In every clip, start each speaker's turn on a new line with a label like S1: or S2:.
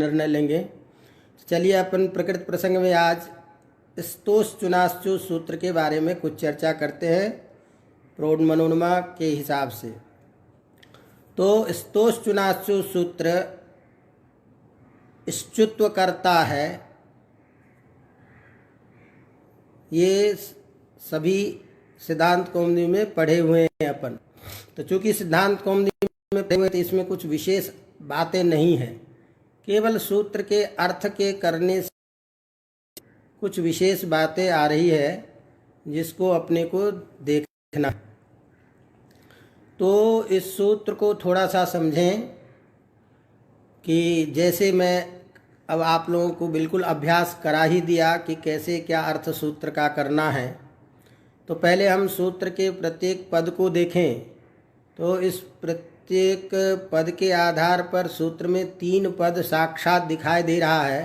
S1: निर्णय लेंगे। चलिए अपन प्रकृत प्रसंग में आज स्तोष चुनाश्चु सूत्र के बारे में कुछ चर्चा करते हैं प्रौढ़ मनोरमा के हिसाब से। तो स्तोष चुनाश्चु सूत्र स्तुत्व करता है। ये सभी सिद्धांत कौमुदी में पढ़े हुए हैं अपन। तो चूंकि सिद्धांत कौमुदी में पढ़े हुए तो इसमें कुछ विशेष बातें नहीं हैं, केवल सूत्र के अर्थ के करने से कुछ विशेष बातें आ रही है जिसको अपने को देखना। तो इस सूत्र को थोड़ा सा समझें कि जैसे मैं अब आप लोगों को बिल्कुल अभ्यास करा ही दिया कि कैसे क्या अर्थ सूत्र का करना है। तो पहले हम सूत्र के प्रत्येक पद को देखें। तो इस प्रत्येक पद के आधार पर सूत्र में 3 पद साक्षात दिखाई दे रहा है।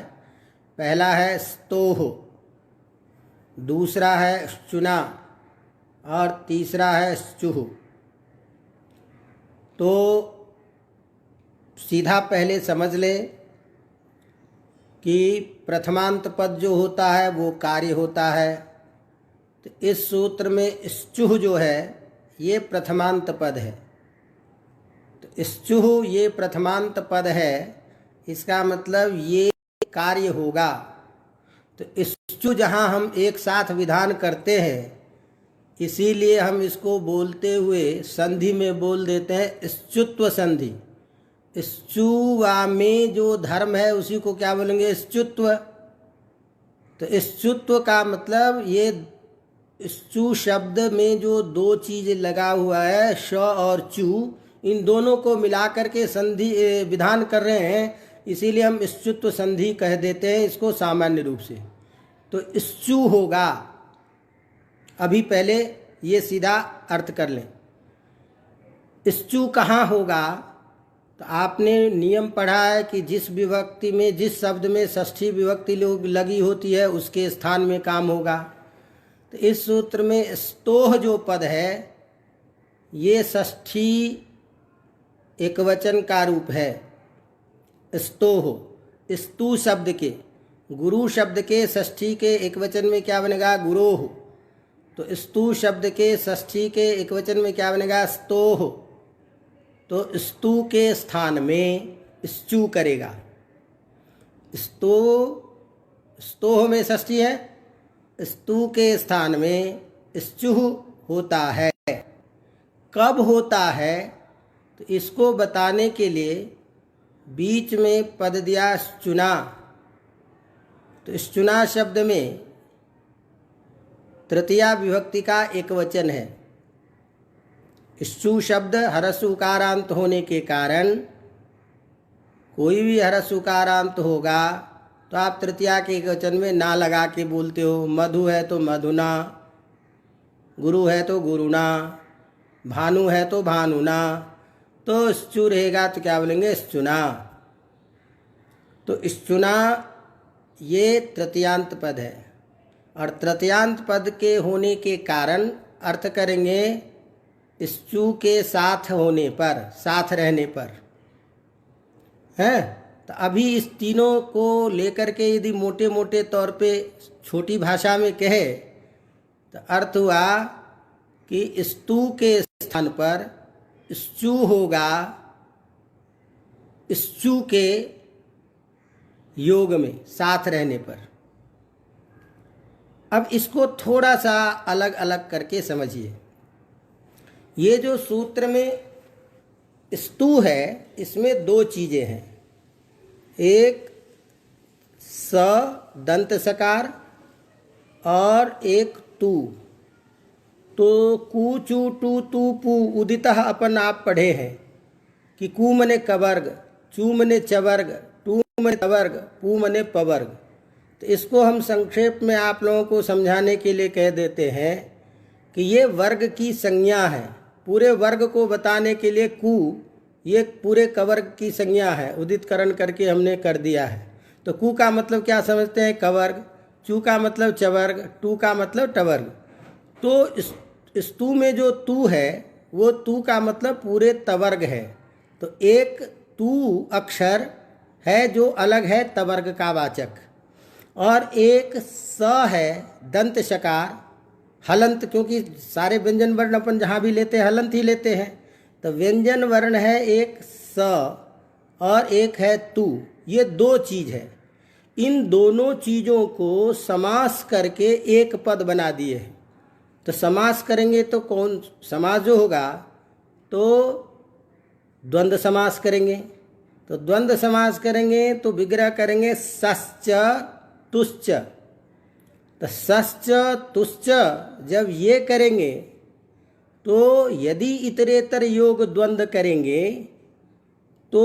S1: पहला है स्तोह, दूसरा है चुना और तीसरा है चुह। तो सीधा पहले समझ लें कि प्रथमांत पद जो होता है वो कार्य होता है। तो इस सूत्र में चुह जो है ये प्रथमांत पद है। तो चुह ये प्रथमांत पद है, इसका मतलब ये कार्य होगा। तो चुह जहाँ हम एक साथ विधान करते हैं, इसीलिए हम इसको बोलते हुए संधि में बोल देते हैं स्तुत्व संधि। स्तुवा में जो धर्म है उसी को क्या बोलेंगे? स्तुत्व। तो स्तुत्व का मतलब ये स्तु शब्द में जो 2 चीज लगा हुआ है, श और चु, इन दोनों को मिलाकर के संधि विधान कर रहे हैं, इसीलिए हम स्तुत्व संधि कह देते हैं इसको सामान्य रूप से। तो स्तु होगा। अभी पहले ये सीधा अर्थ कर लें। स्तु कहाँ होगा? तो आपने नियम पढ़ा है कि जिस विभक्ति में, जिस शब्द में षष्ठी विभक्ति लगी होती है उसके स्थान में काम होगा। तो इस सूत्र में स्तोह जो पद है ये षष्ठी एकवचन का रूप है। स्तोह स्तु शब्द के, गुरु शब्द के षष्ठी के एकवचन में क्या बनेगा? गुरोह। तो स्तु शब्द के षष्ठी के एकवचन में क्या बनेगा? स्तोह। तो स्तु के स्थान में स्चु करेगा। स्तोह में षष्ठी है, स्तु के स्थान में स्चुह होता है। कब होता है? तो इसको बताने के लिए बीच में पद दिया चुना। तो चुना शब्द में तृतीया विभक्ति का एकवचन है। स्तु शब्द हरस उकारांत होने के कारण, कोई भी हरस उकारांत होगा तो आप तृतीया के एकवचन में ना लगा के बोलते हो। मधु है तो मधुना, गुरु है तो गुरुना, भानु है तो भानुना। तो स्तु रहेगा तो क्या बोलेंगे? स्चुना। तो स्चुना ये तृतीयांत पद है, और तृतीयांत पद के होने के कारण अर्थ करेंगे स्तु के साथ होने पर, साथ रहने पर है। तो अभी इस तीनों को लेकर के यदि मोटे मोटे तौर पे छोटी भाषा में कहे तो अर्थ हुआ कि स्तु के स्थान पर स्चु होगा, स्चु के योग में, साथ रहने पर। अब इसको थोड़ा सा अलग अलग करके समझिए। ये जो सूत्र में स्तु है इसमें 2 चीजें हैं। एक स दंत सकार और एक तू। तो कु चू टू तू पू उदितः अपन आप पढ़े हैं कि कु मने कवर्ग, चू मने चवर्ग, टू मने तवर्ग, पू मने पवर्ग। तो इसको हम संक्षेप में आप लोगों को समझाने के लिए कह देते हैं कि ये वर्ग की संज्ञा है। पूरे वर्ग को बताने के लिए कु ये पूरे कवर्ग की संज्ञा है, उदितकरण करके हमने कर दिया है। तो कु का मतलब क्या समझते हैं? कवर्ग। चू का मतलब चवर्ग, टू का मतलब टवर्ग। तो स्तु में जो तू है वो तू का मतलब पूरे तवर्ग है। तो एक तू अक्षर है जो अलग है तवर्ग का वाचक, और एक स है दंत शकार हलंत, क्योंकि सारे व्यंजन वर्ण अपन जहाँ भी लेते हैं हलंत ही लेते हैं। तो व्यंजन वर्ण है एक स और एक है तू, ये दो चीज है। इन दोनों चीज़ों को समास करके एक पद बना दिए हैं। तो समास करेंगे तो कौन समास जो होगा, तो द्वंद्व समास करेंगे। तो द्वंद्व समास करेंगे तो विग्रह करेंगे सश्च तुश्च। तो सश्च तुश्च जब ये करेंगे तो यदि इतरेतर योग द्वंद्व करेंगे तो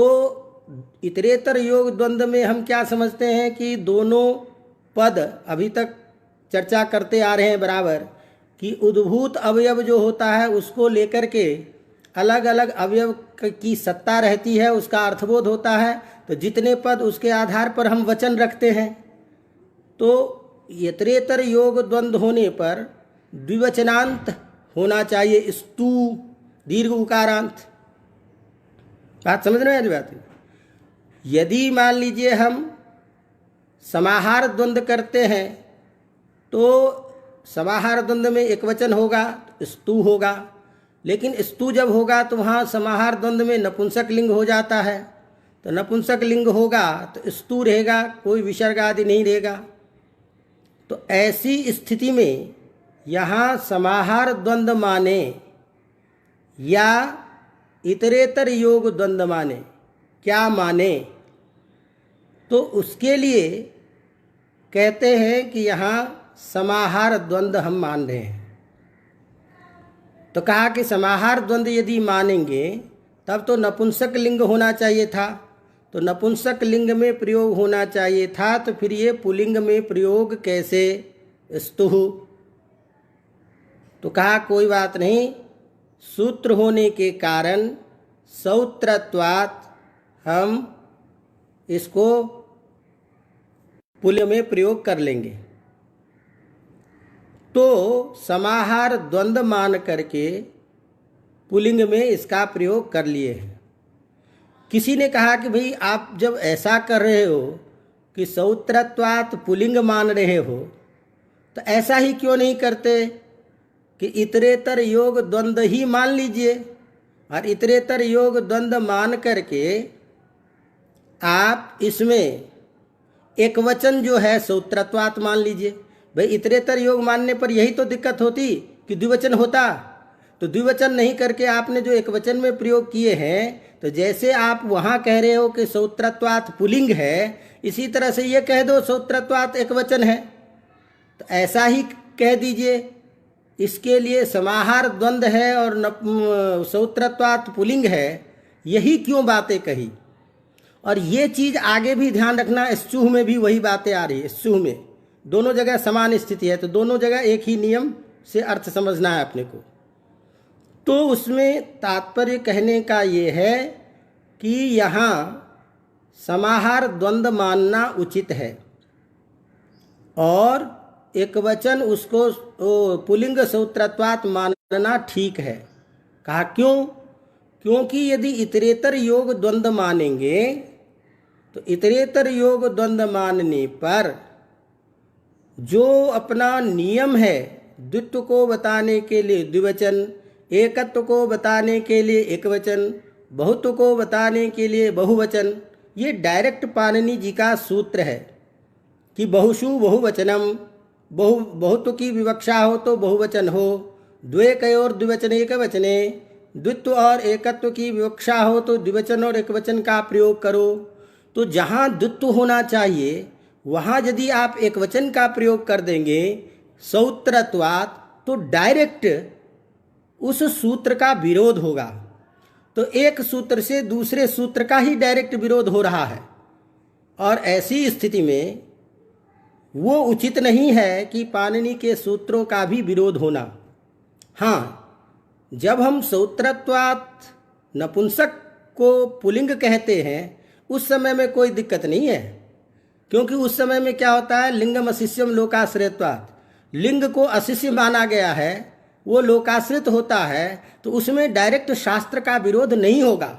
S1: इतरेतर योग द्वंद्व में हम क्या समझते हैं कि दोनों पद अभी तक चर्चा करते आ रहे हैं बराबर, कि उद्भूत अवयव जो होता है उसको लेकर के अलग अलग अवयव की सत्ता रहती है, उसका अर्थबोध होता है। तो जितने पद उसके आधार पर हम वचन रखते हैं। तो इतरेतर योग द्वंद्व होने पर द्विवचनांत होना चाहिए, स्तु दीर्घ उकारांत। बात समझ रहे हैं बात? यदि मान लीजिए हम समाहार द्वंद्व करते हैं तो समाहार द्वंद्व में एक वचन होगा तो स्तु होगा, लेकिन स्तु जब होगा तो वहाँ समाहार द्वंद्व में नपुंसक लिंग हो जाता है। तो नपुंसक लिंग होगा तो स्तु रहेगा, कोई विसर्ग आदि नहीं रहेगा। तो ऐसी स्थिति में यहाँ समाहार द्वंद्व माने या इतरेतर योग द्वंद्व माने, क्या माने, तो उसके लिए कहते हैं कि यहाँ समाहार द्वंद्व हम मान रहे हैं। तो कहा कि समाहार द्वंद्व यदि मानेंगे तब तो नपुंसक लिंग होना चाहिए था। तो नपुंसक लिंग में प्रयोग होना चाहिए था, तो फिर ये पुल्लिंग में प्रयोग कैसे स्तुः? तो कहा कोई बात नहीं, सूत्र होने के कारण सौत्रत्वात् हम इसको पुल्लिंग में प्रयोग कर लेंगे। तो समाहार द्वंद्व मान करके पुल्लिंग में इसका प्रयोग कर लिए हैं। किसी ने कहा कि भाई आप जब ऐसा कर रहे हो कि सौत्रत्वात् पुल्लिंग मान रहे हो तो ऐसा ही क्यों नहीं करते कि इतरेतर योग द्वंद्व ही मान लीजिए, और इतरेतर योग द्वंद्व मान करके आप इसमें एक वचन जो है सौत्रत्वात् मान लीजिए। भाई इतरेतर योग मानने पर यही तो दिक्कत होती कि द्विवचन होता। तो द्विवचन नहीं करके आपने जो एक वचन में प्रयोग किए हैं, तो जैसे आप वहाँ कह रहे हो कि सौत्रत्वात् पुल्लिंग है, इसी तरह से ये कह दो सौत्रत्वात् एक वचन है, तो ऐसा ही कह दीजिए। इसके लिए समाहार द्वंद्व है और सौत्रत्वात् पुल्लिंग है, यही क्यों बातें कही। और ये चीज़ आगे भी ध्यान रखना, स्चुह में भी वही बातें आ रही है। स्चुह में दोनों जगह समान स्थिति है, तो दोनों जगह एक ही नियम से अर्थ समझना है अपने को। तो उसमें तात्पर्य कहने का ये है कि यहाँ समाहार द्वंद्व मानना उचित है और एक वचन उसको पुल्लिंग सौत्रत्वात् मानना ठीक है। कहा क्यों? क्योंकि यदि इतरेतर योग द्वंद्व मानेंगे तो इतरेतर योग द्वंद्व मानने पर जो अपना नियम है, द्वित्व को बताने के लिए द्विवचन, एकत्व को बताने के लिए एक वचन, बहुत्व को बताने के लिए बहुवचन, ये डायरेक्ट पाणिनि जी का सूत्र है कि बहुषु बहुवचनम, बहुत्व की विवक्षा हो तो बहुवचन हो, द्वेकयोर द्विवचन एक वचने, द्वित्व और एकत्व की विवक्षा हो तो द्विवचन और एक वचन का प्रयोग करो। तो जहाँ द्वित्व होना चाहिए वहाँ यदि आप एक वचन का प्रयोग कर देंगे सौत्रत्वात्, तो डायरेक्ट उस सूत्र का विरोध होगा। तो एक सूत्र से दूसरे सूत्र का ही डायरेक्ट विरोध हो रहा है, और ऐसी स्थिति में वो उचित नहीं है कि पाणिनि के सूत्रों का भी विरोध होना। हाँ, जब हम सौत्रत्वात् नपुंसक को पुल्लिंग कहते हैं उस समय में कोई दिक्कत नहीं है, क्योंकि उस समय में क्या होता है, लिंगम अशिष्यम लोकाश्रयत्वात्, लिंग को अशिष्य माना गया है, वो लोकाश्रित होता है, तो उसमें डायरेक्ट शास्त्र का विरोध नहीं होगा।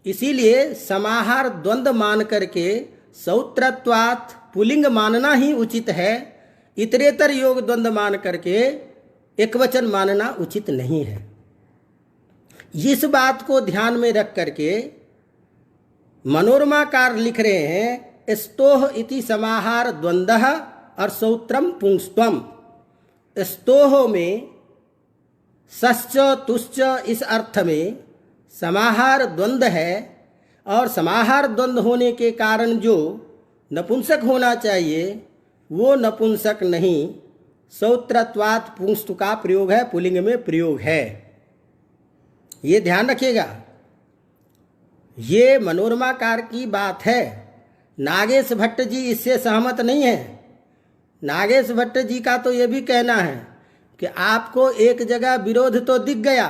S1: इसीलिए समाहार द्वंद्व मान करके सौत्रत्वात् पुलिंग मानना ही उचित है। इतरेतर योग द्वंद्व मान करके एकवचन मानना उचित नहीं है। इस बात को ध्यान में रख करके मनोरमाकार लिख रहे हैं, स्तोह इति समाहार द्वंद्व और सौत्रम पुंस्त्वम। स्तोह में सश्च तुश्च इस अर्थ में समाहार द्वंद्व है, और समाहार द्वंद्व होने के कारण जो नपुंसक होना चाहिए वो नपुंसक नहीं, सौत्रत्वात् पुंस्त का प्रयोग है, पुल्लिंग में प्रयोग है। ये ध्यान रखिएगा, ये मनोरमाकार की बात है। नागेश भट्ट जी इससे सहमत नहीं है। नागेश भट्ट जी का तो ये भी कहना है कि आपको एक जगह विरोध तो दिख गया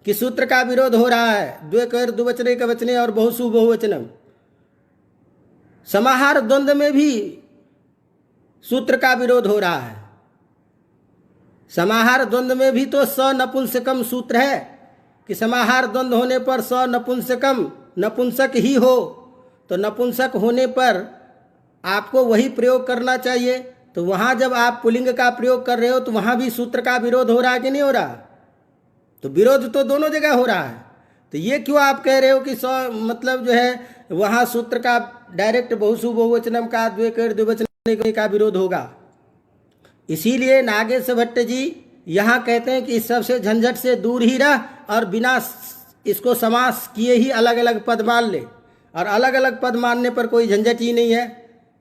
S1: कि सूत्र का विरोध हो रहा है, द्वेकर द्विवचने एकवचने और बहुसु बहुवचनम। समाहार द्वंद्व में भी सूत्र का विरोध हो रहा है। समाहार द्वंद्व में भी तो स नपुंसकम सूत्र है कि समाहार द्वंद्व होने पर स नपुंसकम, नपुंसक ही हो, तो नपुंसक होने पर आपको वही प्रयोग करना चाहिए। तो वहाँ जब आप पुल्लिंग का प्रयोग कर रहे हो तो वहाँ भी सूत्र का विरोध हो रहा है कि नहीं हो रहा? तो विरोध तो दोनों जगह हो रहा है। तो ये क्यों आप कह रहे हो कि मतलब जो है वहाँ सूत्र का डायरेक्ट बहुसु बहुवचनम का द्वेकर द्विवचन का विरोध होगा? इसीलिए नागेश भट्ट जी यहाँ कहते हैं कि इस सबसे झंझट से दूर ही रह और बिना इसको समास किए ही अलग अलग पद मान ले, और अलग अलग पद मानने पर कोई झंझट ही नहीं है।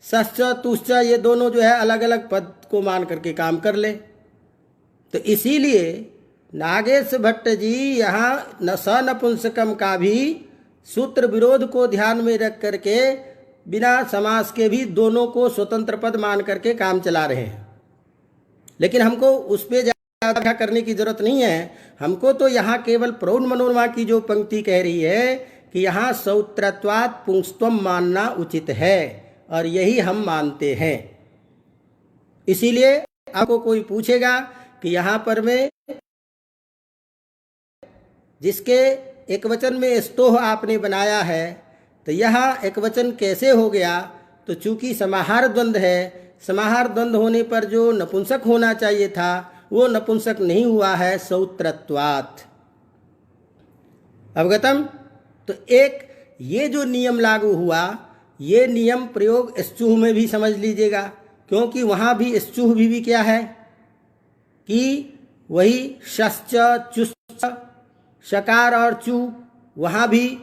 S1: सश्च तुश्च ये दोनों जो है अलग अलग पद को मान करके काम कर ले। तो इसीलिए नागेश भट्ट जी यहाँ सनपुंसकम का भी सूत्र विरोध को ध्यान में रख करके बिना समास के भी दोनों को स्वतंत्र पद मान करके काम चला रहे हैं। लेकिन हमको उस पर ज़्यादा करने की जरूरत नहीं है। हमको तो यहाँ केवल प्रौढ़ मनोरमा की जो पंक्ति कह रही है कि यहाँ सौत्रत्वात् पुंस्त्वम मानना उचित है, और यही हम मानते हैं। इसीलिए आपको कोई पूछेगा कि यहाँ पर में जिसके एक वचन में स्तोह आपने बनाया है तो यह एक वचन कैसे हो गया? तो चूंकि समाहार द्वंद्व है, समाहार द्वंद्व होने पर जो नपुंसक होना चाहिए था वो नपुंसक नहीं हुआ है, सौत्रत्वात्। अवगतम? तो एक ये जो नियम लागू हुआ, ये नियम प्रयोग स्चुह में भी समझ लीजिएगा, क्योंकि वहाँ भी स्चुह भी क्या है कि वही शश्च चुश्च शकार और चू, वहाँ भी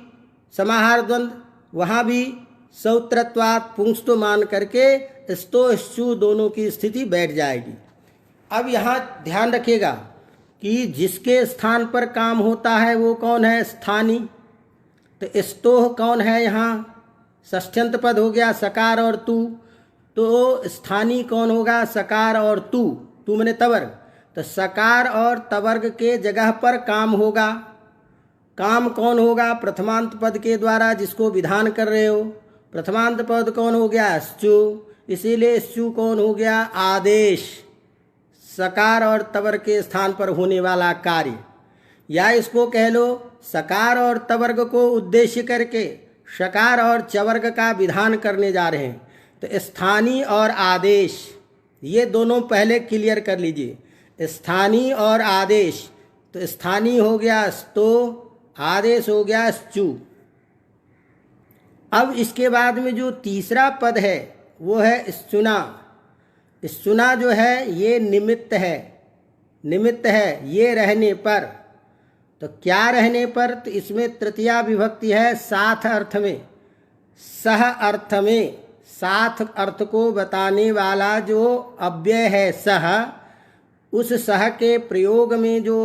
S1: समाहार द्वंद्व, वहाँ भी सौत्रत्वात् पुंस्तो मान करके स्तो श्चु दोनों की स्थिति बैठ जाएगी। अब यहाँ ध्यान रखिएगा कि जिसके स्थान पर काम होता है वो कौन है? स्थानी। तो स्तोह कौन है? यहाँ षष्ठ्यंत पद हो गया सकार और तू। तो स्थानी कौन होगा? सकार और तू। तू मैंने तवर्ग। तो सकार और तवर्ग के जगह पर काम होगा। काम कौन होगा? प्रथमांत पद के द्वारा जिसको विधान कर रहे हो। प्रथमांत पद कौन हो गया? स्चु। इसीलिए स्चु कौन हो गया? आदेश। सकार और तवर्ग के स्थान पर होने वाला कार्य, या इसको कह लो सकार और तवर्ग को उद्देश्य करके शकार और चवर्ग का विधान करने जा रहे हैं। तो स्थानी और आदेश ये दोनों पहले क्लियर कर लीजिए। स्थानी और आदेश, तो स्थानी हो गया स्तो, आदेश हो गया स्चु। अब इसके बाद में जो तीसरा पद है वो है स्चुना। स्चुना जो है ये निमित्त है, निमित्त है ये रहने पर। तो क्या रहने पर? तो इसमें तृतीया विभक्ति है साथ अर्थ में, सह अर्थ में। साथ अर्थ को बताने वाला जो अव्यय है सह, उस सह के प्रयोग में जो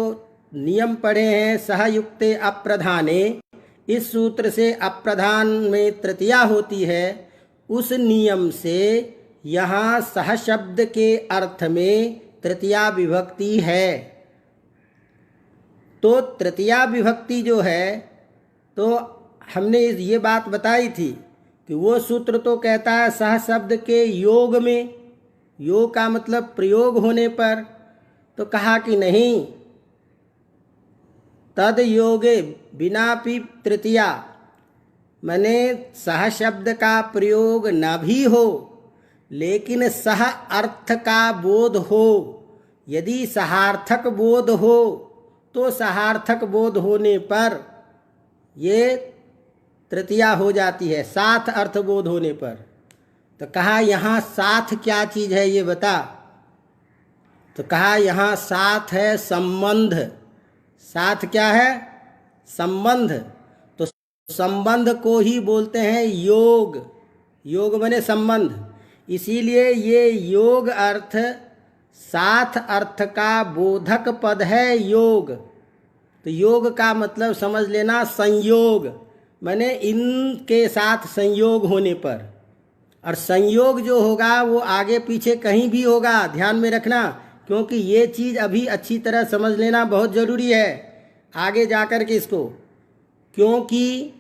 S1: नियम पढ़े हैं सहयुक्ते अप्रधाने, इस सूत्र से अप्रधान में तृतीया होती है, उस नियम से यहाँ सह शब्द के अर्थ में तृतीया विभक्ति है। तो तृतीया विभक्ति जो है, तो हमने ये बात बताई थी कि वो सूत्र तो कहता है सह शब्द के योग में, योग का मतलब प्रयोग होने पर। तो कहा कि नहीं, तद योगे बिनापि तृतीया, माने सह शब्द का प्रयोग न भी हो लेकिन सह अर्थ का बोध हो। यदि सहार्थक बोध हो तो सहार्थक बोध होने पर ये तृतीया हो जाती है, साथ अर्थ बोध होने पर। तो कहा यहाँ साथ क्या चीज है ये बता। तो कहा यहाँ साथ है संबंध। साथ क्या है? संबंध। तो संबंध को ही बोलते हैं योग। योग माने संबंध। इसीलिए ये योग अर्थ साथ अर्थ का बोधक पद है योग। तो योग का मतलब समझ लेना संयोग, माने इनके साथ संयोग होने पर। और संयोग जो होगा वो आगे पीछे कहीं भी होगा, ध्यान में रखना, क्योंकि ये चीज़ अभी अच्छी तरह समझ लेना बहुत ज़रूरी है आगे जाकर के इसको। क्योंकि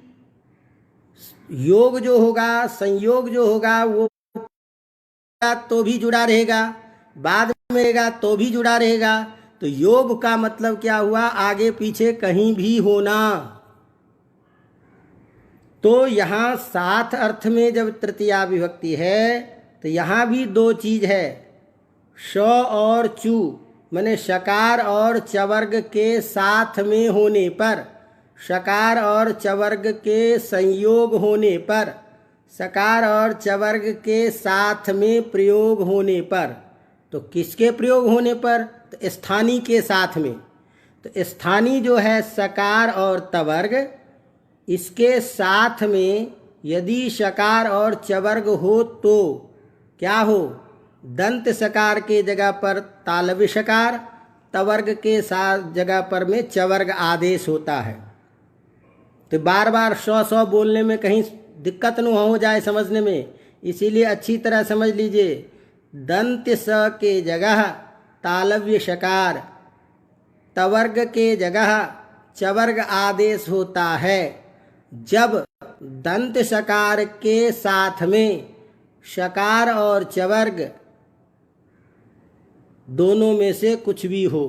S1: योग जो होगा, संयोग जो होगा वो तो भी जुड़ा रहेगा, बाद में रहेगा तो भी जुड़ा रहेगा। तो योग का मतलब क्या हुआ? आगे पीछे कहीं भी होना। तो यहाँ साथ अर्थ में जब तृतीया विभक्ति है तो यहाँ भी दो चीज है, श और चू, माने शकार और चवर्ग के साथ में होने पर, शकार और चवर्ग के संयोग होने पर, सकार और चवर्ग के साथ में प्रयोग होने पर। तो किसके प्रयोग होने पर? तो स्थानी के साथ में। तो स्थानी जो है सकार और तवर्ग, इसके साथ में यदि शकार और चवर्ग हो तो क्या हो? दंत सकार के जगह पर तालव्य शकार, तवर्ग के साथ जगह पर में चवर्ग आदेश होता है। तो बार बार सौ बोलने में कहीं दिक्कत न हो जाए समझने में, इसीलिए अच्छी तरह समझ लीजिए। दंत स के जगह तालव्य शकार, तवर्ग के जगह चवर्ग आदेश होता है जब दंत सकार के साथ में शकार और चवर्ग दोनों में से कुछ भी हो।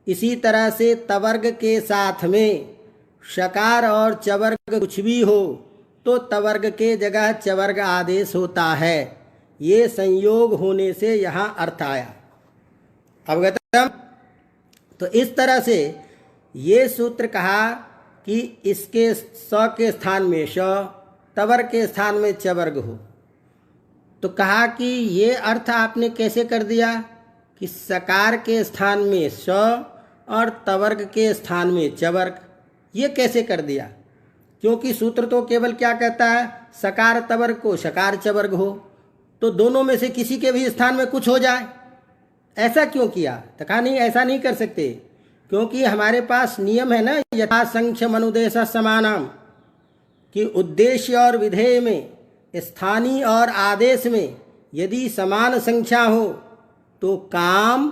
S1: इसी तरह से तवर्ग के साथ में शकार और चवर्ग कुछ भी हो तो तवर्ग के जगह चवर्ग आदेश होता है। ये संयोग होने से यहाँ अर्थ आया। अवगतम? तो इस तरह से ये सूत्र कहा कि इसके स के स्थान में श, तवर्ग के स्थान में चवर्ग हो। तो कहा कि ये अर्थ आपने कैसे कर दिया कि सकार के स्थान में स और तवर्ग के स्थान में चवर्ग, ये कैसे कर दिया? क्योंकि सूत्र तो केवल क्या कहता है, सकार तवर्ग को शकार चवर्ग हो, तो दोनों में से किसी के भी स्थान में कुछ हो जाए। ऐसा क्यों किया? तो कहा नहीं, ऐसा नहीं कर सकते, क्योंकि हमारे पास नियम है ना, यथा संख्य मनुदेश समानाम, कि उद्देश्य और विधेय में, स्थानीय और आदेश में यदि समान संख्या हो तो काम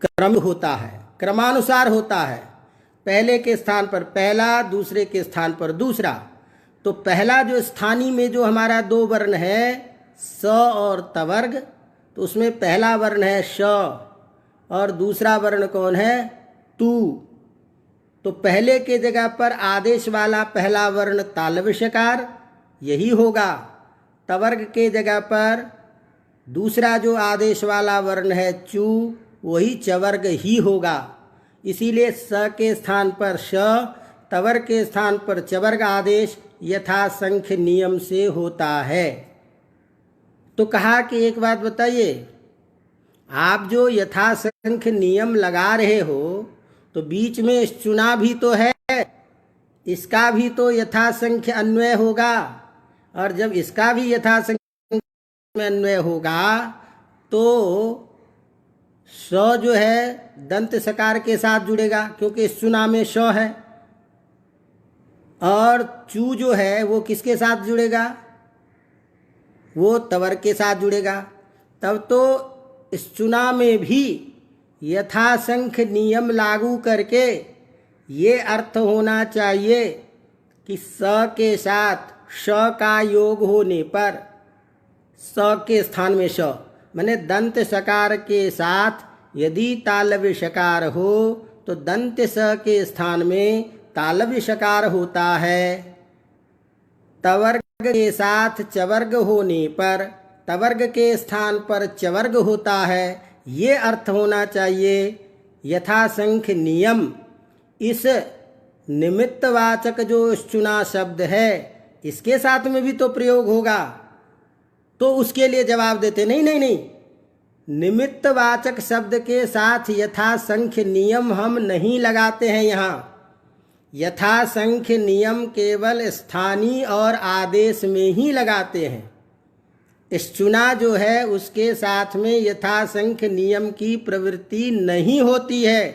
S1: क्रम होता है, क्रमानुसार होता है। पहले के स्थान पर पहला, दूसरे के स्थान पर दूसरा। तो पहला जो स्थानीय में जो हमारा दो वर्ण है स और तवर्ग, तो उसमें पहला वर्ण है श और दूसरा वर्ण कौन है? तू। तो पहले के जगह पर आदेश वाला पहला वर्ण तालव्य शकार यही होगा। तवर्ग के जगह पर दूसरा जो आदेश वाला वर्ण है चू, वही चवर्ग ही होगा। इसीलिए स के स्थान पर श, तवर्ग के स्थान पर चवर्ग आदेश यथा संख्य नियम से होता है। तो कहा कि एक बात बताइए, आप जो यथा संख्य नियम लगा रहे हो तो बीच में चुना भी तो है, इसका भी तो यथा संख्य अन्वय होगा। और जब इसका भी यथा संख्य में अन्वय होगा तो स जो है दंत सकार के साथ जुड़ेगा, क्योंकि चुना में श है। और चू जो है वो किसके साथ जुड़ेगा? वो तवर्ग के साथ जुड़ेगा। तब तो इस चुना में भी यथासंख्य नियम लागू करके ये अर्थ होना चाहिए कि स के साथ श का योग होने पर, स के स्थान में श, माने दंत सकार के साथ यदि तालव्य शकार हो तो दंत्य स के स्थान में तालव्य शकार होता है। तवर्ग के साथ चवर्ग होने पर तवर्ग के स्थान पर चवर्ग होता है, ये अर्थ होना चाहिए। यथासंख्य नियम, इस निमित्तवाचक जो चुना शब्द है इसके साथ में भी तो प्रयोग होगा। तो उसके लिए जवाब देते नहीं नहीं नहीं, निमित्तवाचक शब्द के साथ यथासंख्य नियम हम नहीं लगाते हैं। यहाँ यथासंख्य नियम केवल स्थानीय और आदेश में ही लगाते हैं। इस चुना जो है उसके साथ में यथासंख्य नियम की प्रवृत्ति नहीं होती है।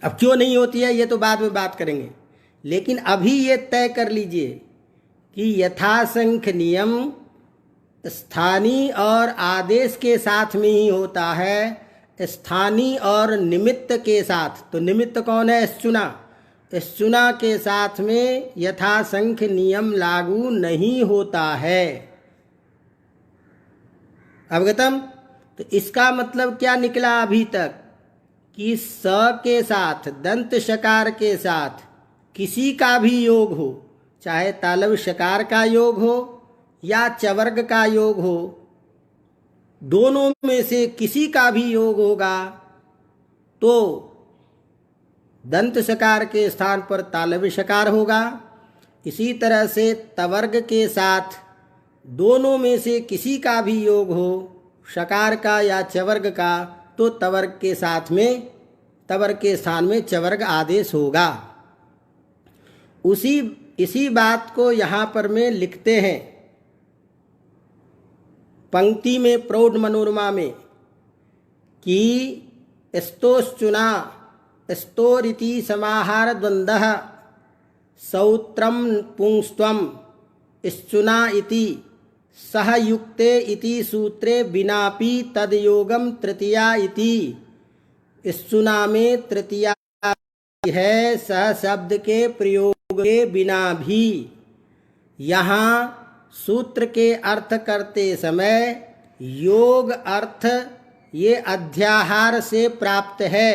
S1: अब क्यों नहीं होती है ये तो बाद में बात करेंगे, लेकिन अभी ये तय कर लीजिए कि यथासंख्य नियम स्थानीय और आदेश के साथ में ही होता है, स्थानीय और निमित्त के साथ। तो निमित्त कौन है? चुना। इस चुना के साथ में यथासंख्य नियम लागू नहीं होता है। अवगतम? तो इसका मतलब क्या निकला अभी तक कि स के साथ, दंत शकार के साथ किसी का भी योग हो, चाहे तालव्य शकार का योग हो या चवर्ग का योग हो, दोनों में से किसी का भी योग होगा तो दंत शकार के स्थान पर तालव्य शकार होगा। इसी तरह से तवर्ग के साथ दोनों में से किसी का भी योग हो, शकार का या चवर्ग का, तो तवर्ग के साथ में, तवर्ग के स्थान में चवर्ग आदेश होगा। इसी बात को यहाँ पर में लिखते हैं पंक्ति में प्रौढ़ मनोरमा में कि स्तोश्चुना स्तोरिति समाहार द्वंद्वः सौत्रम पुंस्त्वम श्चुना इति सहयुक्ते इति सूत्रे बिनापि तदयोगम तृतीया इति। श्चुना में तृतीया है सह शब्द के प्रयोग के बिना भी। यहाँ सूत्र के अर्थ करते समय योग अर्थ ये अध्याहार से प्राप्त है।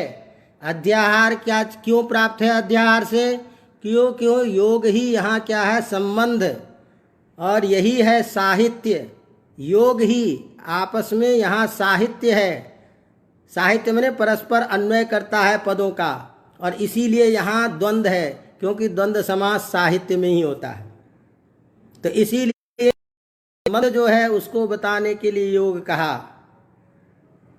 S1: अध्याहार क्या, क्यों प्राप्त है अध्याहार से? क्यों योग ही यहाँ क्या है? संबंध, और यही है साहित्य। योग ही आपस में यहाँ साहित्य है। साहित्य में परस्पर अन्वय करता है पदों का, और इसीलिए यहाँ द्वंद्व है, क्योंकि द्वंद्व समास साहित्य में ही होता है। तो इसीलिए संबंध जो है उसको बताने के लिए योग कहा।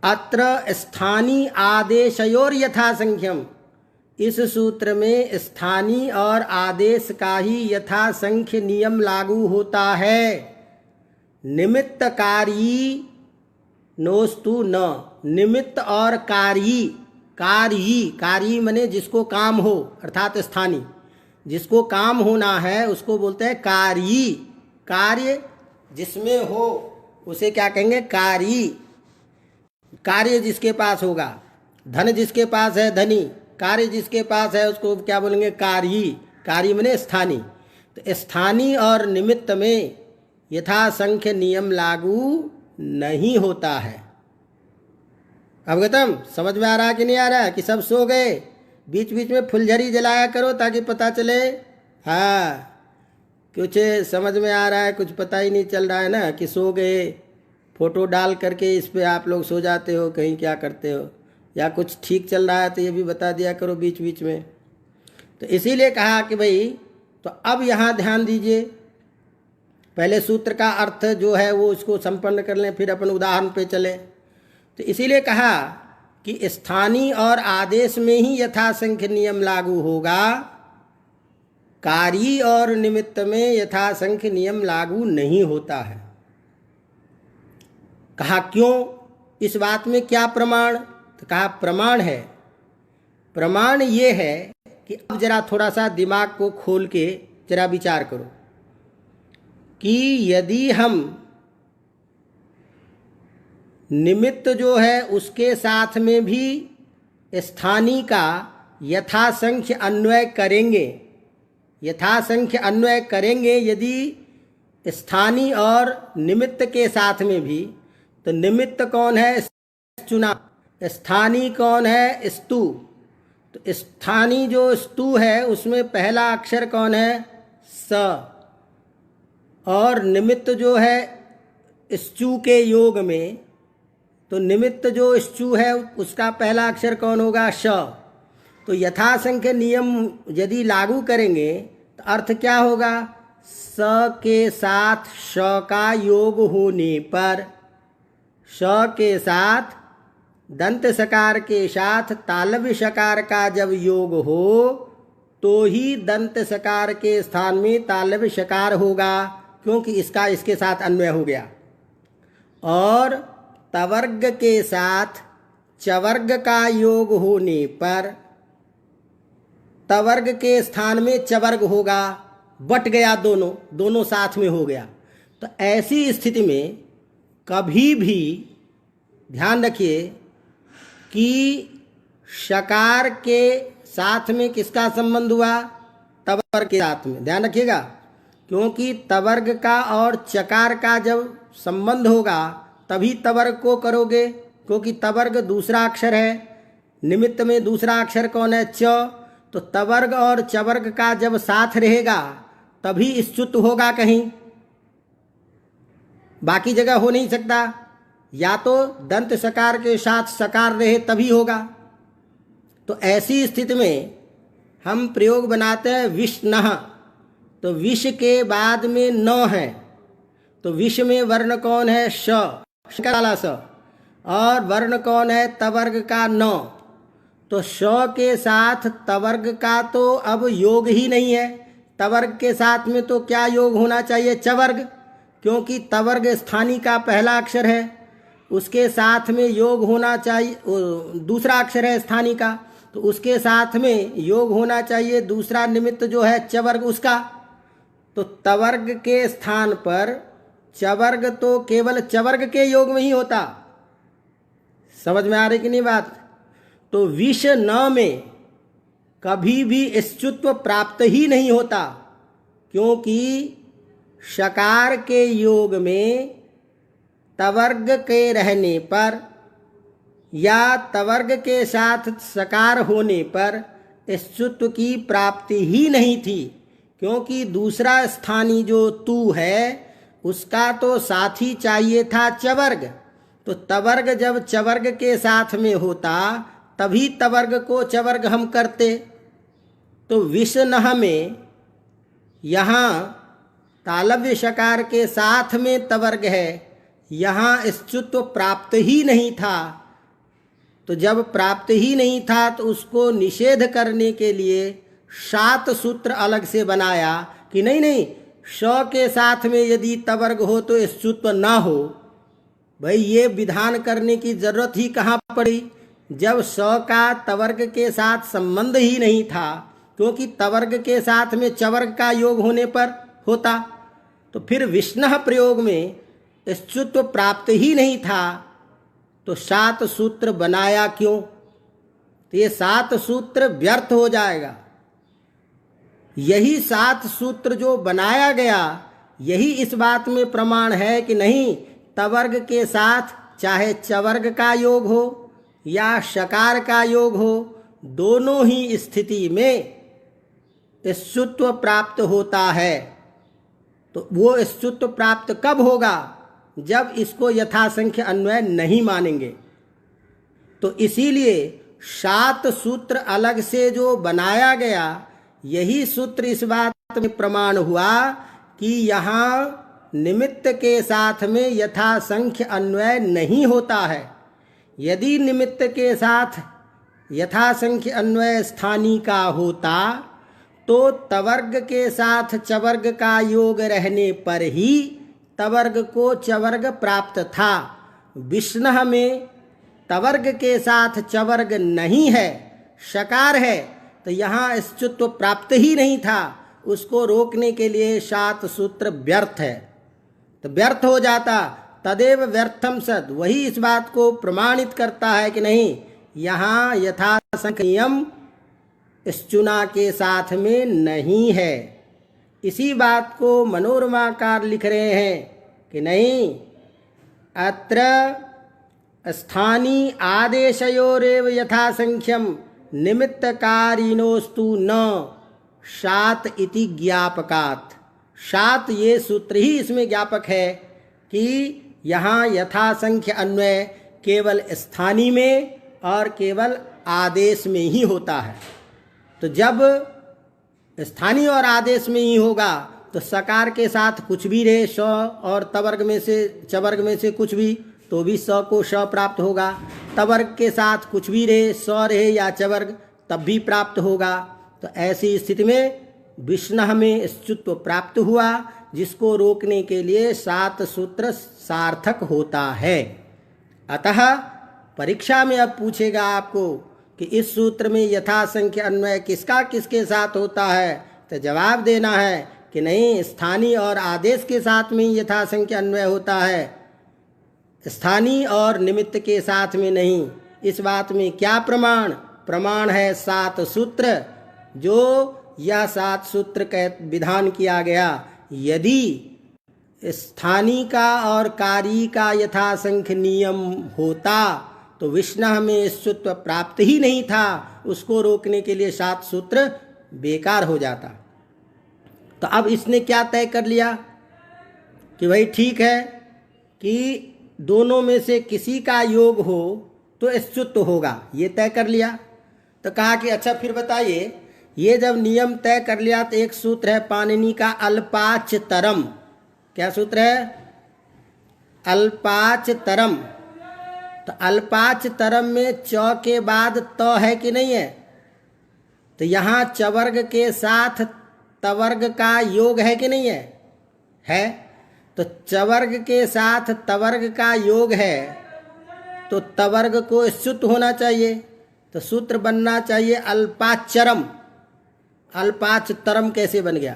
S1: अत्र स्थानीय आदेशयोर यथासंख्यम, इस सूत्र में स्थानीय और आदेश का ही यथासंख्य नियम लागू होता है। निमित्तकारी नोस्तु न, निमित्त और कार्य, कार्य मने जिसको काम हो, अर्थात स्थानीय, जिसको काम होना है उसको बोलते हैं कार्य। कार्य जिसमें हो उसे क्या कहेंगे? कार्य। कार्य जिसके पास होगा, धन जिसके पास है धनी, कार्य जिसके पास है उसको क्या बोलेंगे? कार्य। कार्य मने स्थानीय। तो स्थानीय और निमित्त में यथासंख्य नियम लागू नहीं होता है। अवगतम? समझ में आ रहा कि नहीं आ रहा? कि सब सो गए? बीच बीच में फुलझड़ी जलाया करो ताकि पता चले। हाँ, कुछ समझ में आ रहा है, कुछ पता ही नहीं चल रहा है ना कि सो गए। फोटो डाल करके इस पे आप लोग सो जाते हो, कहीं क्या करते हो, या कुछ ठीक चल रहा है तो ये भी बता दिया करो बीच बीच में। तो इसीलिए कहा कि भाई, तो अब यहाँ ध्यान दीजिए, पहले सूत्र का अर्थ जो है वो उसको संपन्न कर लें, फिर अपन उदाहरण पे चले। तो इसीलिए कहा कि स्थानीय और आदेश में ही यथासंख्य नियम लागू होगा, कार्य और निमित्त में यथासंख्य नियम लागू नहीं होता है। कहा क्यों? इस बात में क्या प्रमाण? तो कहा प्रमाण है। प्रमाण ये है कि अब जरा थोड़ा सा दिमाग को खोल के जरा विचार करो कि यदि हम निमित्त जो है उसके साथ में भी स्थानीय का यथासंख्य अन्वय करेंगे, यथासंख्य अन्वय करेंगे यदि स्थानीय और निमित्त के साथ में भी, तो निमित्त कौन है? चुना। स्थानी कौन है? स्तु। तो स्थानी जो स्तु है उसमें पहला अक्षर कौन है? स। और निमित्त जो है स्चु के योग में, तो निमित्त जो स्चु है उसका पहला अक्षर कौन होगा? श। तो यथासंख्य नियम यदि लागू करेंगे तो अर्थ क्या होगा? स के साथ श का योग होने पर, श के साथ दंत सकार के साथ तालव्य सकार का जब योग हो तो ही दंत सकार के स्थान में तालव्य सकार होगा, क्योंकि इसका इसके साथ अन्वय हो गया। और तवर्ग के साथ चवर्ग का योग होने पर तवर्ग के स्थान में चवर्ग होगा, बट गया, दोनों साथ में हो गया। तो ऐसी स्थिति में कभी भी ध्यान रखिए कि शकार के साथ में किसका संबंध हुआ? तवर्ग के साथ में। ध्यान रखिएगा, क्योंकि तवर्ग का और चकार का जब संबंध होगा तभी तवर्ग को करोगे, क्योंकि तवर्ग दूसरा अक्षर है। निमित्त में दूसरा अक्षर कौन है? च। तो तवर्ग और चवर्ग का जब साथ रहेगा तभी स्तुत होगा कहीं, बाकी जगह हो नहीं सकता। या तो दंत सकार के साथ सकार रहे तभी होगा। तो ऐसी स्थिति में हम प्रयोग बनाते हैं विष्णः। तो विष के बाद में न है, तो विष में वर्ण कौन है? श, वाला स। और वर्ण कौन है? तवर्ग का न। तो श के साथ तवर्ग का तो अब योग ही नहीं है। तवर्ग के साथ में तो क्या योग होना चाहिए? चवर्ग, क्योंकि तवर्ग स्थानी का पहला अक्षर है, उसके साथ में योग होना चाहिए, दूसरा अक्षर है स्थानी का, तो उसके साथ में योग होना चाहिए दूसरा निमित्त जो है चवर्ग उसका। तो तवर्ग के स्थान पर चवर्ग तो केवल चवर्ग के योग में ही होता। समझ में आ रही कि नहीं बात? तो विष न में कभी भी स्चुत्व प्राप्त ही नहीं होता, क्योंकि शकार के योग में तवर्ग के रहने पर या तवर्ग के साथ सकार होने पर स्चुत्व की प्राप्ति ही नहीं थी, क्योंकि दूसरा स्थानी जो तू है उसका तो साथी चाहिए था चवर्ग। तो तवर्ग जब चवर्ग के साथ में होता तभी तवर्ग को चवर्ग हम करते। तो विष्णः में यहाँ तालव्य शकार के साथ में तवर्ग है, यहाँ स्चुत्व प्राप्त ही नहीं था। तो जब प्राप्त ही नहीं था तो उसको निषेध करने के लिए 7 सूत्र अलग से बनाया कि नहीं, श के साथ में यदि तवर्ग हो तो स्चुत्व ना हो। भाई ये विधान करने की जरूरत ही कहाँ पड़ी जब स का तवर्ग के साथ संबंध ही नहीं था, क्योंकि तवर्ग के साथ में चवर्ग का योग होने पर होता। तो फिर विष्णः प्रयोग में स्चुत्व प्राप्त ही नहीं था, तो 7 सूत्र बनाया क्यों? तो ये 7 सूत्र व्यर्थ हो जाएगा। यही 7 सूत्र जो बनाया गया यही इस बात में प्रमाण है कि नहीं, तवर्ग के साथ चाहे चवर्ग का योग हो या शकार का योग हो, दोनों ही स्थिति में स्चुत्व प्राप्त होता है। तो वो स्चुत्व प्राप्त कब होगा? जब इसको यथासंख्य अन्वय नहीं मानेंगे। तो इसीलिए 7 सूत्र अलग से जो बनाया गया यही सूत्र इस बात में प्रमाण हुआ कि यहाँ निमित्त के साथ में यथासंख्य अन्वय नहीं होता है। यदि निमित्त के साथ यथासंख्य अन्वय स्थानी का होता तो तवर्ग के साथ चवर्ग का योग रहने पर ही तवर्ग को चवर्ग प्राप्त था। विष्णः में तवर्ग के साथ चवर्ग नहीं है, शकार है, तो यहाँ स्चुत्व प्राप्त ही नहीं था। उसको रोकने के लिए 7 सूत्र व्यर्थ है। तो व्यर्थ हो जाता, तदेव व्यर्थम सद, वही इस बात को प्रमाणित करता है कि नहीं, यहाँ यथासंख्य नियम स्चुना के साथ में नहीं है। इसी बात को मनोरमाकार लिख रहे हैं कि नहीं, अत्र स्थानी आदेशयोरेव यथा संख्यम निमित्तकारिणोस्तु न शात इति ज्ञापकात्। शात ये सूत्र ही इसमें ज्ञापक है कि यहाँ यथासंख्य अन्वय केवल स्थानी में और केवल आदेश में ही होता है। तो जब स्थानीय और आदेश में ही होगा तो सकार के साथ कुछ भी रहे, स और तवर्ग में से चवर्ग में से कुछ भी, तो भी स को श प्राप्त होगा। तवर्ग के साथ कुछ भी रहे, स रहे या चवर्ग, तब भी प्राप्त होगा। तो ऐसी स्थिति में विष्णु में स्तुत्व प्राप्त हुआ, जिसको रोकने के लिए 7 सूत्र सार्थक होता है। अतः परीक्षा में अब पूछेगा आपको कि इस सूत्र में यथासंख्य अन्वय किसका किसके साथ होता है, तो जवाब देना है कि नहीं, स्थानीय और आदेश के साथ में यथासंख्य अन्वय होता है, स्थानीय और निमित्त के साथ में नहीं। इस बात में क्या प्रमाण? प्रमाण है 7 सूत्र, जो यह 7 सूत्र का विधान किया गया। यदि स्थानीय का और कारी का यथासंख्य नियम होता तो विष्णु में स्तुत्व प्राप्त ही नहीं था, उसको रोकने के लिए 7 सूत्र बेकार हो जाता। तो अब इसने क्या तय कर लिया कि भाई ठीक है कि दोनों में से किसी का योग हो तो स्तुत्व होगा, ये तय कर लिया। तो कहा कि अच्छा फिर बताइए, ये जब नियम तय कर लिया तो एक सूत्र है पाणिनि का अल्पाचतरम। क्या सूत्र है? अल्पाचतरम। तो अल्पाचतरम में च के बाद त है कि नहीं है? तो यहाँ चवर्ग के साथ तवर्ग का योग है कि नहीं है? है। तो चवर्ग के साथ तवर्ग का योग है तो तवर्ग को स्तुत होना चाहिए, तो सूत्र बनना चाहिए अल्पाचरम। अल्पाचतरम कैसे बन गया?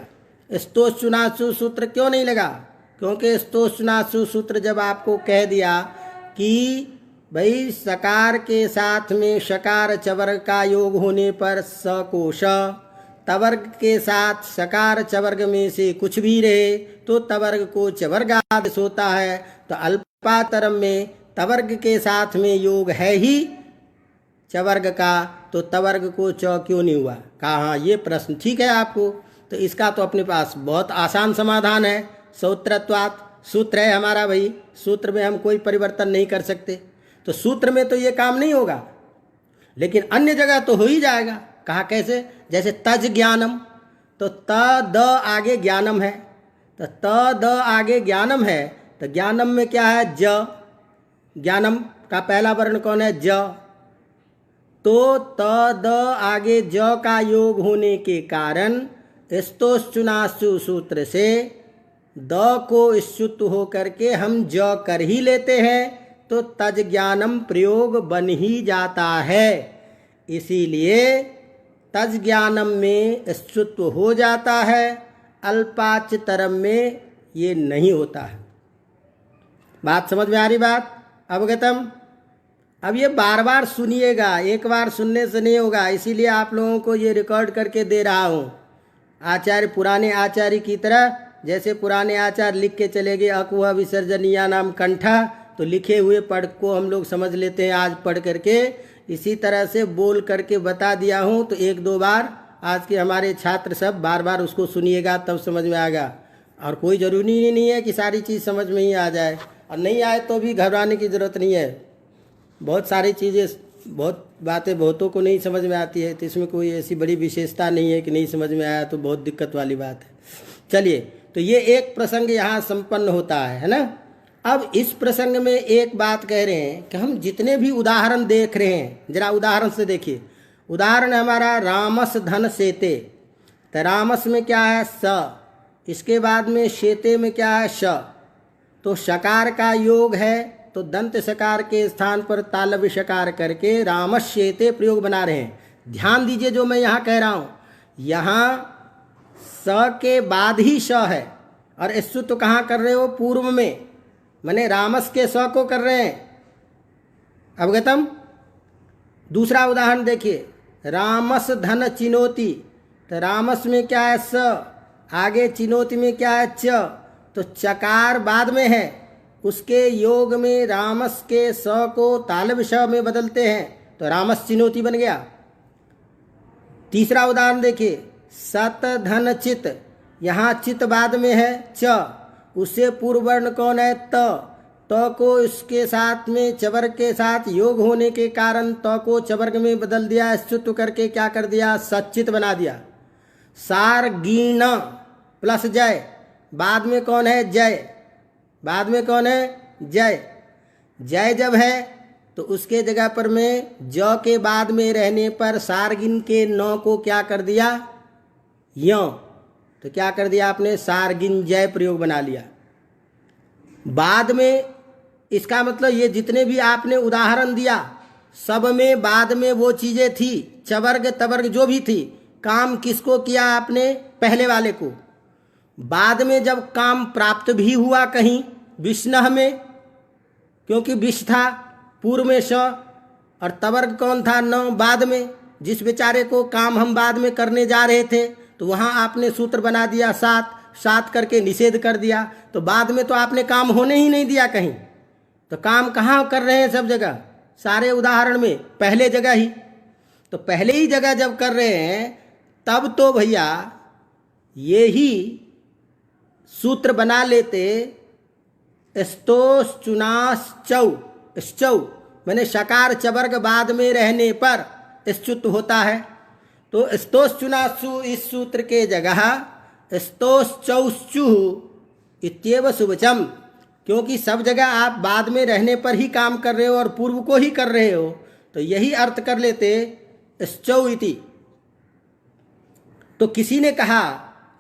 S1: स्तोचुनासु सूत्र क्यों नहीं लगा? क्योंकि स्तोचुनासु सूत्र जब आपको कह दिया कि भाई सकार के साथ में शकार चवर्ग का योग होने पर स को श, तवर्ग के साथ सकार चवर्ग में से कुछ भी रहे तो तवर्ग को चवर्ग आदेश होता है। तो अल्पातरम में तवर्ग के साथ में योग है ही चवर्ग का, तो तवर्ग को च क्यों नहीं हुआ? कहा हाँ, ये प्रश्न ठीक है आपको। तो इसका तो अपने पास बहुत आसान समाधान है। सूत्रत्वात्, सूत्र है हमारा भाई, सूत्र में हम कोई परिवर्तन नहीं कर सकते। तो सूत्र में तो ये काम नहीं होगा, लेकिन अन्य जगह तो हो ही जाएगा। कहा कैसे? जैसे तज ज्ञानम, तो त द आगे ज्ञानम है, तो त द आगे ज्ञानम है, तो ज्ञानम में क्या है? ज। ज्ञानम का पहला वर्ण कौन है? ज। तो त द आगे ज का योग होने के कारण स्तोश्चुनासु सूत्र से द को स्तुत हो करके हम ज कर ही लेते हैं, तो तज ज्ञानम प्रयोग बन ही जाता है। इसीलिए तज ज्ञानम में स्तुत्व हो जाता है, अल्पाचतरम में ये नहीं होता है। बात समझ में आ रही? बात अवगतम? अब ये बार बार सुनिएगा, एक बार सुनने से नहीं होगा, इसीलिए आप लोगों को ये रिकॉर्ड करके दे रहा हूँ। आचार्य, पुराने आचार्य की तरह, जैसे पुराने आचार्य लिख के चले गए अकुह विसर्जनीया नाम कंठा, तो लिखे हुए पढ़ को हम लोग समझ लेते हैं आज पढ़ करके। इसी तरह से बोल करके बता दिया हूँ, तो 1-2 बार आज के हमारे छात्र सब बार बार उसको सुनिएगा, तब समझ में आएगा। और कोई ज़रूरी नहीं है कि सारी चीज़ समझ में ही आ जाए, और नहीं आए तो भी घबराने की ज़रूरत नहीं है। बहुत सारी चीज़ें, बहुत बातें बहुतों को नहीं समझ में आती है, तो इसमें कोई ऐसी बड़ी विशेषता नहीं है कि नहीं समझ में आया तो बहुत दिक्कत वाली बात है। चलिए, तो ये एक प्रसंग यहाँ संपन्न होता है ना। अब इस प्रसंग में एक बात कह रहे हैं कि हम जितने भी उदाहरण देख रहे हैं, जरा उदाहरण से देखिए। उदाहरण हमारा रामस धन सेते, तो रामस में क्या है? स। इसके बाद में शेते में क्या है? श। तो शकार का योग है, तो दंत शकार के स्थान पर तालव्य शकार करके रामस शेते प्रयोग बना रहे हैं। ध्यान दीजिए जो मैं यहाँ कह रहा हूँ, यहाँ स के बाद ही श है, और स्तुत तो कहाँ कर रहे हो? पूर्व में, माने रामस के स को कर रहे हैं। अवगतम? दूसरा उदाहरण देखिए, रामस धन चिनोती, तो रामस में क्या है? स। आगे चिनोती में क्या है? च। तो चकार बाद में है, उसके योग में रामस के स को तालव्य श में बदलते हैं तो रामस चिनोति बन गया। तीसरा उदाहरण देखिए, सत धन चित, यहाँ चित बाद में है च, उससे पूर्व वर्ण कौन है त को इसके साथ में चवर्ग के साथ योग होने के कारण त को चवर्ग में बदल दिया, स्तुत्व करके क्या कर दिया, सच्चित बना दिया। सारगीण प्लस जय, बाद में कौन है जय, बाद में कौन है जय। जय जब है तो उसके जगह पर में ज के बाद में रहने पर सारगिन के न को क्या कर दिया, य, तो क्या कर दिया आपने, सारगिन जय प्रयोग बना लिया। बाद में इसका मतलब ये जितने भी आपने उदाहरण दिया सब में बाद में वो चीजें थी, चवर्ग तवर्ग जो भी थी, काम किसको किया आपने, पहले वाले को। बाद में जब काम प्राप्त भी हुआ कहीं विष्णह में, क्योंकि विष था पूर्व में स और तवर्ग कौन था न बाद में, जिस बेचारे को काम हम बाद में करने जा रहे थे तो वहाँ आपने सूत्र बना दिया सात, सात करके निषेध कर दिया। तो बाद में तो आपने काम होने ही नहीं दिया कहीं, तो काम कहाँ कर रहे हैं, सब जगह सारे उदाहरण में पहले जगह ही। तो पहले ही जगह जब कर रहे हैं तब तो भैया ये ही सूत्र बना लेते, स्तोष चुनास चौ, श्चौ मैंने शकार चवर्ग बाद में रहने पर स्तुत होता है। तो स्तोष चुनासु इस सूत्र के जगह स्तोष चौश्चु इत्येव शुभचम, क्योंकि सब जगह आप बाद में रहने पर ही काम कर रहे हो और पूर्व को ही कर रहे हो, तो यही अर्थ कर लेते श्चौ इति। तो किसी ने कहा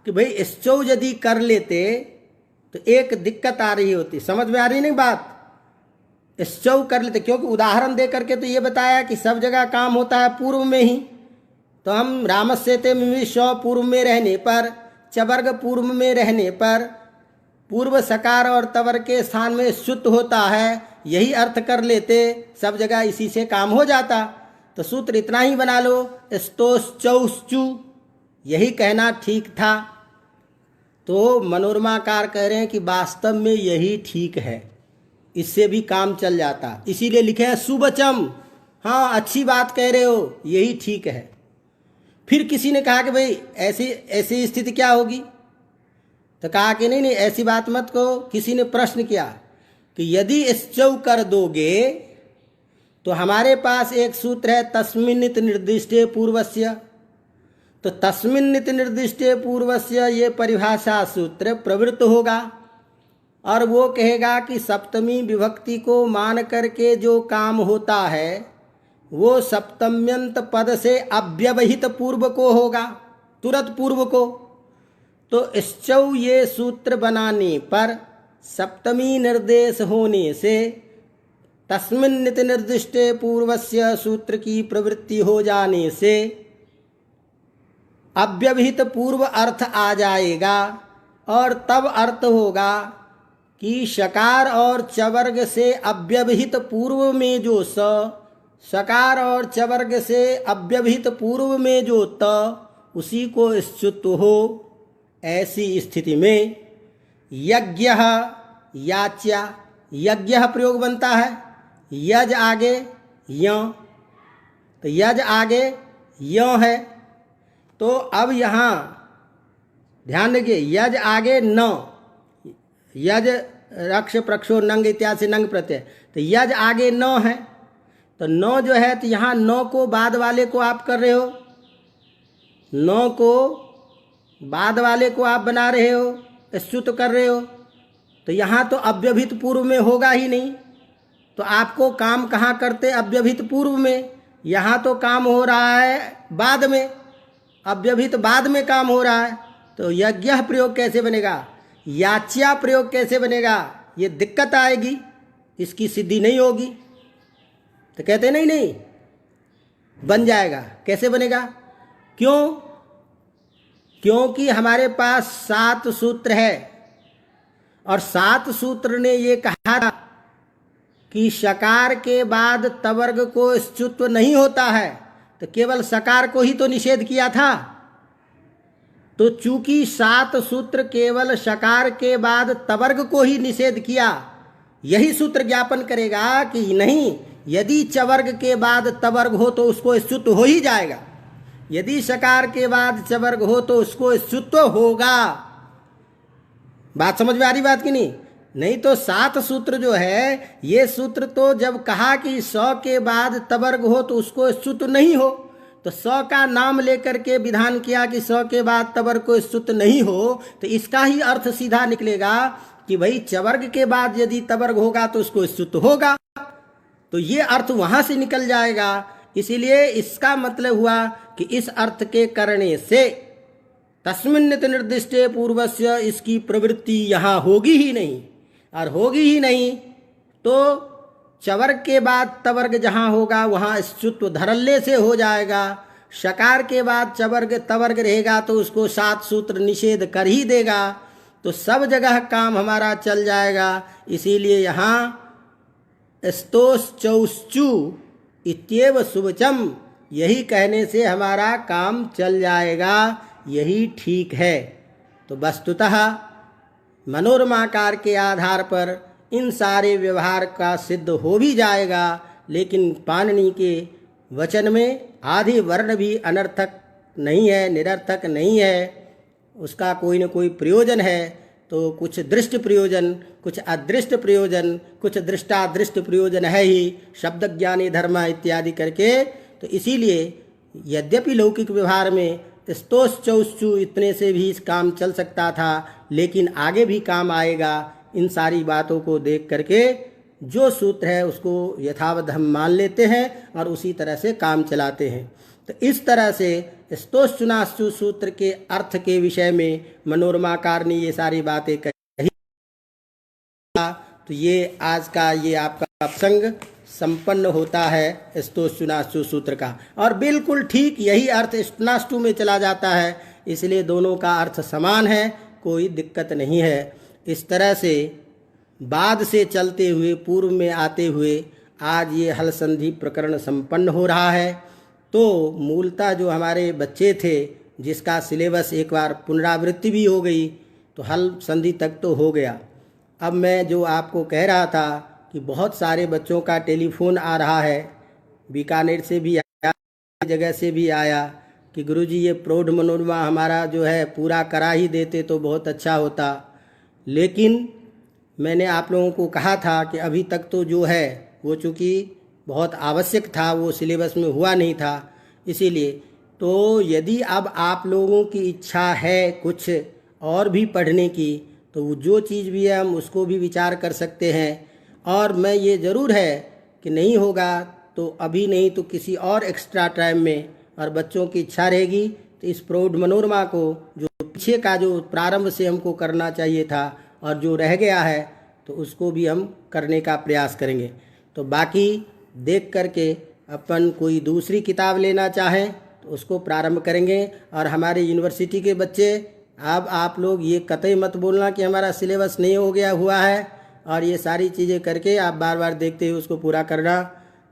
S1: कि भाई श्चौ यदि कर लेते तो एक दिक्कत आ रही होती, समझ में आ रही नहीं बात, श्चौ कर लेते, क्योंकि उदाहरण दे करके तो ये बताया कि सब जगह काम होता है पूर्व में ही। तो हम रामस्यते में श पूर्व में रहने पर, चवर्ग पूर्व में रहने पर पूर्व सकार और तवर के स्थान में शुद्ध होता है, यही अर्थ कर लेते, सब जगह इसी से काम हो जाता। तो सूत्र इतना ही बना लो, स्तोष चौश्चु, यही कहना ठीक था। तो मनोरमाकार कह रहे हैं कि वास्तव में यही ठीक है, इससे भी काम चल जाता, इसीलिए लिखे हैं सुबचम। हाँ अच्छी बात कह रहे हो, यही ठीक है। फिर किसी ने कहा कि भाई ऐसी ऐसी स्थिति क्या होगी, तो कहा कि नहीं नहीं ऐसी बात मत कहो। किसी ने प्रश्न किया कि यदि श्चौ कर दोगे तो हमारे पास एक सूत्र है तस्मिन्नित निर्दिष्टे पूर्वस्य, तो तस्मिन्नित निर्दिष्टे पूर्वस्य ये परिभाषा सूत्र प्रवृत्त होगा और वो कहेगा कि सप्तमी विभक्ति को मान करके जो काम होता है वो सप्तम्यंत पद से अव्यवहित पूर्व को होगा, तुरंत पूर्व को। तो श्चौ ये सूत्र बनाने पर सप्तमी निर्देश होने से तस्मिन्नित निर्दिष्टे पूर्वस्य सूत्र की प्रवृत्ति हो जाने से अव्यवहित पूर्व अर्थ आ जाएगा और तब अर्थ होगा कि शकार और चवर्ग से अव्यवहित पूर्व में जो सकार और चवर्ग से अव्यवहित पूर्व में जो त उसी को श्चुत हो। ऐसी स्थिति में यज्ञ याच्या, यज्ञ प्रयोग बनता है, यज आगे य, तो यज आगे य है। तो अब यहाँ ध्यान रखिए, यज आगे न, यज रक्ष प्रक्षो नंग इत्यादि से नंग प्रत्यय, तो यज आगे न है, तो न जो है तो यहाँ न को बाद वाले को आप कर रहे हो, न को बाद वाले को आप बना रहे हो, स्तुत कर रहे हो, तो यहाँ तो अव्यवहित पूर्व में होगा ही नहीं। तो आपको काम कहाँ करते, अव्यवहित पूर्व में, यहाँ तो काम हो रहा है बाद में, अव्यवहित बाद में काम हो रहा है। तो यज्ञ प्रयोग कैसे बनेगा, याच्या प्रयोग कैसे बनेगा, ये दिक्कत आएगी, इसकी सिद्धि नहीं होगी। तो कहते नहीं नहीं बन जाएगा, कैसे बनेगा, क्यों, क्योंकि हमारे पास 7 सूत्र है और 7 सूत्र ने ये कहा था कि शकार के बाद तवर्ग को श्चुत्व नहीं होता है, तो केवल सकार को ही तो निषेध किया था। तो चूंकि 7 सूत्र केवल शकार के बाद तवर्ग को ही निषेध किया, यही सूत्र ज्ञापन करेगा कि नहीं, यदि चवर्ग के बाद तवर्ग हो तो उसको स्तुत्व हो ही जाएगा, यदि शकार के बाद चवर्ग हो तो उसको स्तुत्व होगा। बात समझ में आ रही बात की नहीं? नहीं तो 7 सूत्र जो है, ये सूत्र तो जब कहा कि स के बाद तवर्ग हो तो उसको स्तुत्व नहीं हो, तो स का नाम लेकर के विधान किया कि स के बाद तवर्ग को स्तुत्व नहीं हो, तो इसका ही अर्थ सीधा निकलेगा कि भाई चवर्ग के बाद यदि तवर्ग होगा तो उसको स्तुत्व होगा। तो ये अर्थ वहां से निकल जाएगा। इसीलिए इसका मतलब हुआ कि इस अर्थ के करने से तस्मिन्नित निर्दिष्टे पूर्वस्य इसकी प्रवृत्ति यहाँ होगी ही नहीं, और होगी ही नहीं तो चवर्ग के बाद तवर्ग जहाँ होगा वहाँ स्तुत्व धरल्ले से हो जाएगा। शकार के बाद चवर्ग तवर्ग रहेगा तो उसको 7 सूत्र निषेध कर ही देगा, तो सब जगह काम हमारा चल जाएगा। इसीलिए यहाँ स्तोश्चौश्चु इत्येव शुभचम, यही कहने से हमारा काम चल जाएगा, यही ठीक है। तो वस्तुतः मनोरमाकार के आधार पर इन सारे व्यवहार का सिद्ध हो भी जाएगा, लेकिन पाणिनि के वचन में आधे वर्ण भी अनर्थक नहीं है, निरर्थक नहीं है, उसका कोई न कोई प्रयोजन है। तो कुछ दृष्ट प्रयोजन, कुछ अदृष्ट प्रयोजन, कुछ दृष्टादृष्ट प्रयोजन है ही, शब्द ज्ञानी धर्म इत्यादि करके। तो इसीलिए यद्यपि लौकिक व्यवहार में स्तोश्चौश्चु इतने से भी इस काम चल सकता था, लेकिन आगे भी काम आएगा। इन सारी बातों को देख करके जो सूत्र है उसको यथावत हम मान लेते हैं और उसी तरह से काम चलाते हैं। तो इस तरह से स्तोश्चुनाश्चु सूत्र के अर्थ के विषय में मनोरमाकार ने ये सारी बातें कही। तो ये आज का ये आपका प्रसंग संपन्न होता है स्तोश्चुनाश्चु सूत्र का, और बिल्कुल ठीक यही अर्थ ष्टुनाष्टु में चला जाता है। इसलिए दोनों का अर्थ समान है, कोई दिक्कत नहीं है। इस तरह से बाद से चलते हुए पूर्व में आते हुए आज ये हल संधि प्रकरण संपन्न हो रहा है। तो मूलतः जो हमारे बच्चे थे जिसका सिलेबस एक बार पुनरावृत्ति भी हो गई, तो हल संधि तक तो हो गया। अब मैं जो आपको कह रहा था कि बहुत सारे बच्चों का टेलीफोन आ रहा है, बीकानेर से भी आया, जगह से भी आया कि गुरुजी ये प्रौढ़ मनोरमा हमारा जो है पूरा करा ही देते तो बहुत अच्छा होता। लेकिन मैंने आप लोगों को कहा था कि अभी तक तो जो है वो चूँकि बहुत आवश्यक था, वो सिलेबस में हुआ नहीं था। इसीलिए तो यदि अब आप लोगों की इच्छा है कुछ और भी पढ़ने की, तो जो चीज़ भी है हम उसको भी विचार कर सकते हैं। और मैं ये ज़रूर है कि नहीं होगा तो अभी नहीं तो किसी और एक्स्ट्रा टाइम में, और बच्चों की इच्छा रहेगी तो इस प्रौढ़ मनोरमा को जो पीछे का जो प्रारंभ से हमको करना चाहिए था और जो रह गया है तो उसको भी हम करने का प्रयास करेंगे। तो बाकी देख करके अपन कोई दूसरी किताब लेना चाहें तो उसको प्रारंभ करेंगे। और हमारे यूनिवर्सिटी के बच्चे, अब आप लोग ये कतई मत बोलना कि हमारा सिलेबस नहीं हो गया हुआ है, और ये सारी चीज़ें करके आप बार बार देखते हुए उसको पूरा करना।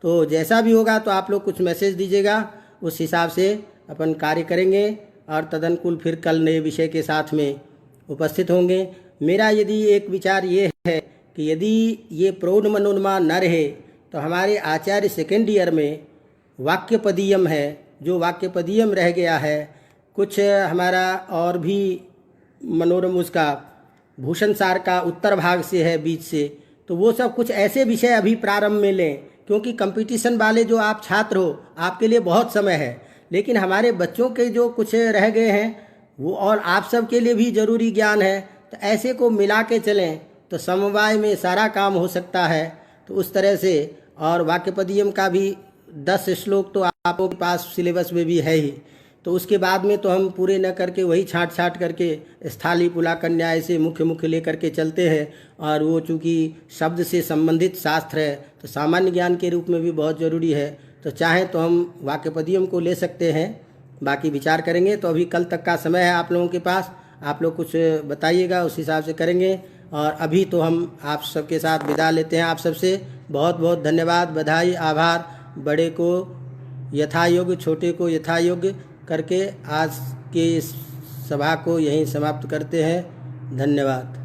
S1: तो जैसा भी होगा तो आप लोग कुछ मैसेज दीजिएगा, उस हिसाब से अपन कार्य करेंगे और तदनुकूल फिर कल नए विषय के साथ में उपस्थित होंगे। मेरा यदि एक विचार ये है कि यदि ये प्रौढ़ मनोरमा न रहे तो हमारे आचार्य सेकेंड ईयर में वाक्यपदीयम है, जो वाक्यपदीयम रह गया है, कुछ हमारा और भी मनोरम उसका भूषण सार का उत्तर भाग से है बीच से, तो वो सब कुछ ऐसे विषय अभी प्रारंभ में लें, क्योंकि कंपटीशन वाले जो आप छात्र हो आपके लिए बहुत समय है, लेकिन हमारे बच्चों के जो कुछ रह गए हैं वो और आप सब के लिए भी ज़रूरी ज्ञान है। तो ऐसे को मिला के चलें तो समवाय में सारा काम हो सकता है। तो उस तरह से, और वाक्यपदीयम का भी 10 श्लोक तो आपके पास सिलेबस में भी है ही, तो उसके बाद में तो हम पूरे न करके वही छाँट छाँट करके स्थाली पुला कन्या ऐसे मुख्य मुख्य लेकर के चलते हैं। और वो चूँकि शब्द से संबंधित शास्त्र है तो सामान्य ज्ञान के रूप में भी बहुत ज़रूरी है। तो चाहें तो हम वाक्यपदीयम को ले सकते हैं, बाकी विचार करेंगे। तो अभी कल तक का समय है आप लोगों के पास, आप लोग कुछ बताइएगा, उस हिसाब से करेंगे। और अभी तो हम आप सबके साथ विदा लेते हैं। आप सबसे बहुत बहुत धन्यवाद, बधाई, आभार। बड़े को यथायोग्य, छोटे को यथायोग्य करके आज के इस सभा को यहीं समाप्त करते हैं। धन्यवाद।